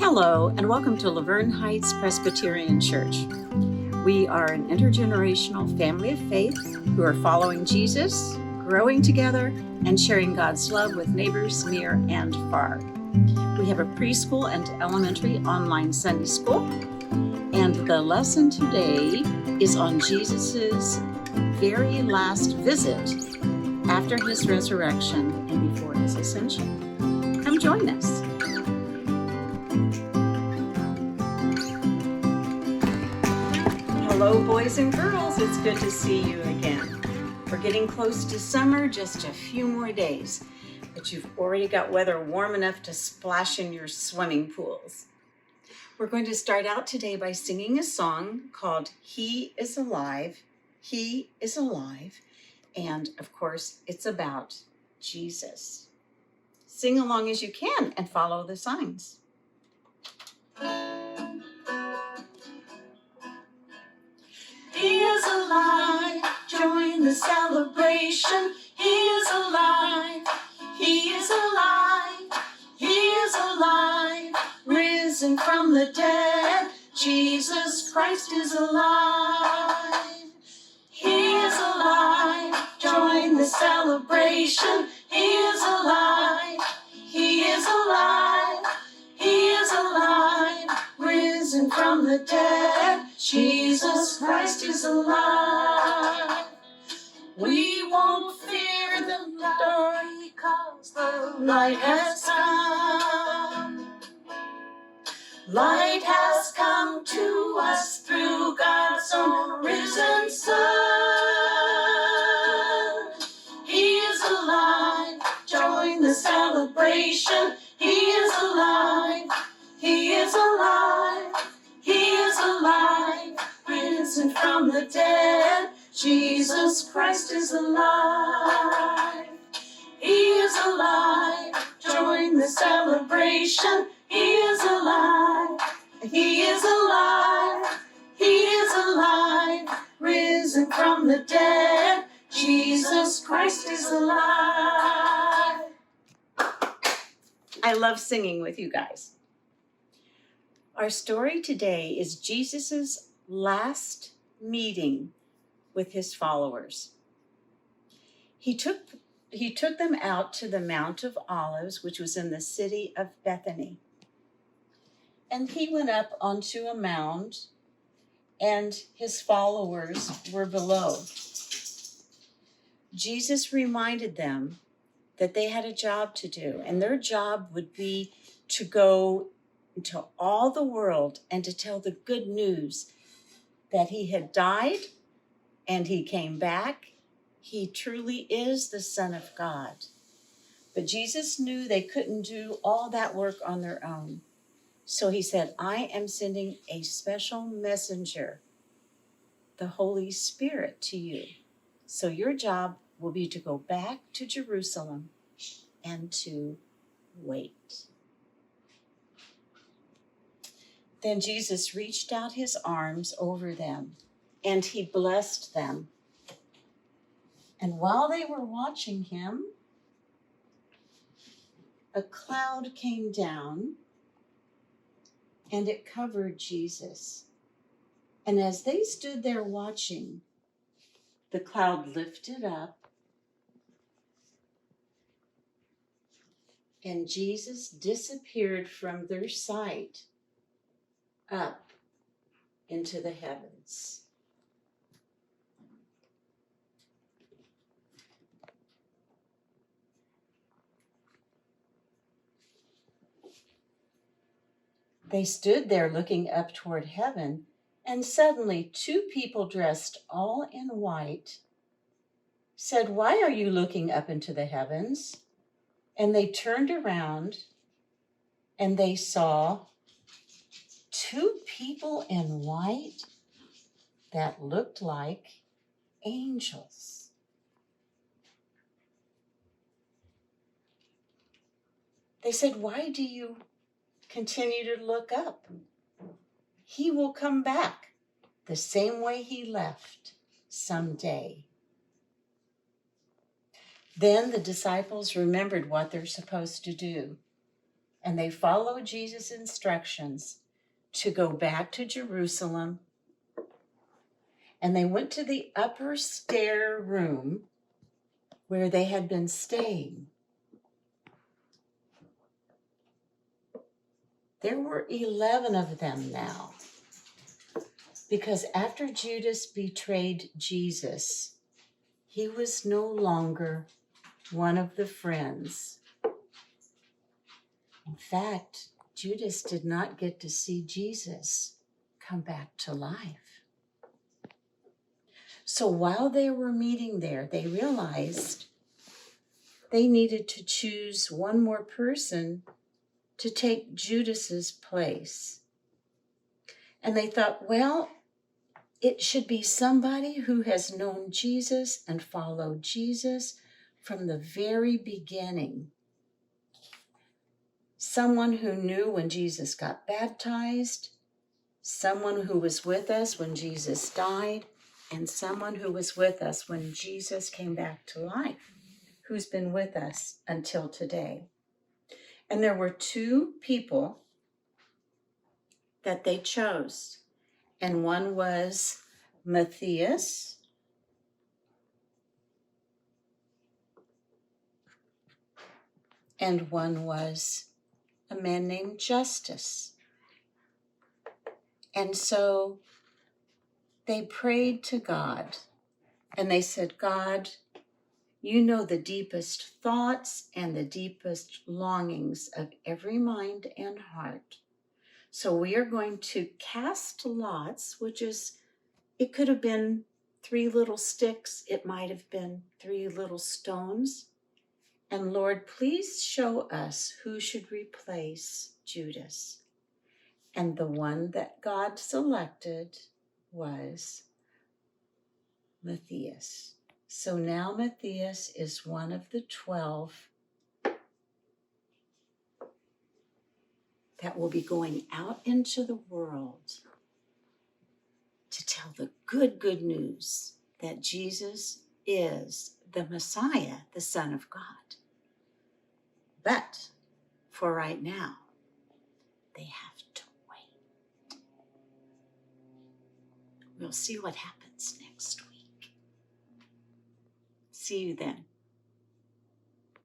Hello, and welcome to Laverne Heights Presbyterian Church. We are an intergenerational family of faith who are following Jesus, growing together, and sharing God's love with neighbors near and far. We have a preschool and elementary online Sunday school, and the lesson today is on Jesus's very last visit after his resurrection and before his ascension. Come join us. Hello, boys and girls. It's good to see you again. We're getting close to summer, just a few more days, but you've already got weather warm enough to splash in your swimming pools. We're going to start out today by singing a song called He is Alive, He is Alive, and of course, it's about Jesus. Sing along as you can and follow the signs. He is alive, join the celebration. He is alive, he is alive, he is alive, risen from the dead. Jesus Christ is alive. He is alive, join the celebration. He is alive, he is alive, he is alive, risen from the dead. Jesus Christ is alive. We won't fear the dark because the light has come. Light has come to us through God's own risen Son. He is alive, join the celebration. He is alive, he is alive, he is alive, risen from the dead. Jesus Christ is alive. He is alive, join the celebration. He is alive, he is alive, he is alive, risen from the dead. Jesus Christ is alive. I love singing with you guys. Our story today is Jesus's last meeting with his followers. He took them out to the Mount of Olives, which was in the city of Bethany. And he went up onto a mound, and his followers were below. Jesus reminded them that they had a job to do, and their job would be to go into all the world and to tell the good news that he had died and he came back. He truly is the Son of God. But Jesus knew they couldn't do all that work on their own. So he said, I am sending a special messenger, the Holy Spirit, to you. So your job will be to go back to Jerusalem and to wait. Then Jesus reached out his arms over them and he blessed them. And while they were watching him, a cloud came down and it covered Jesus. And as they stood there watching, the cloud lifted up and Jesus disappeared from their sight up into the heavens. They stood there looking up toward heaven, and suddenly 2 people dressed all in white said, Why are you looking up into the heavens? And they turned around and they saw 2 people in white that looked like angels. They said, Why do you continue to look up? He will come back the same way he left someday. Then the disciples remembered what they're supposed to do. and they followed Jesus' instructions to go back to Jerusalem. And they went to the upper stair room where they had been staying. There were 11 of them now, because after Judas betrayed Jesus, he was no longer one of the friends. In fact, Judas did not get to see Jesus come back to life. So while they were meeting there, they realized they needed to choose one more person to take Judas's place. And they thought, well, it should be somebody who has known Jesus and followed Jesus from the very beginning. Someone who knew when Jesus got baptized, someone who was with us when Jesus died, and someone who was with us when Jesus came back to life, who's been with us until today. And there were two people that they chose, and one was Matthias, and one was a man named Justus. And so they prayed to God, and they said, God, you know the deepest thoughts and the deepest longings of every mind and heart. So we are going to cast lots, which is, it could have been 3 little sticks. It might have been 3 little stones. And Lord, please show us who should replace Judas. And the one that God selected was Matthias. So now Matthias is one of the 12 that will be going out into the world to tell the good news that Jesus is the Messiah, the Son of God. But for right now, they have to wait. We'll see what happens next week. See you then.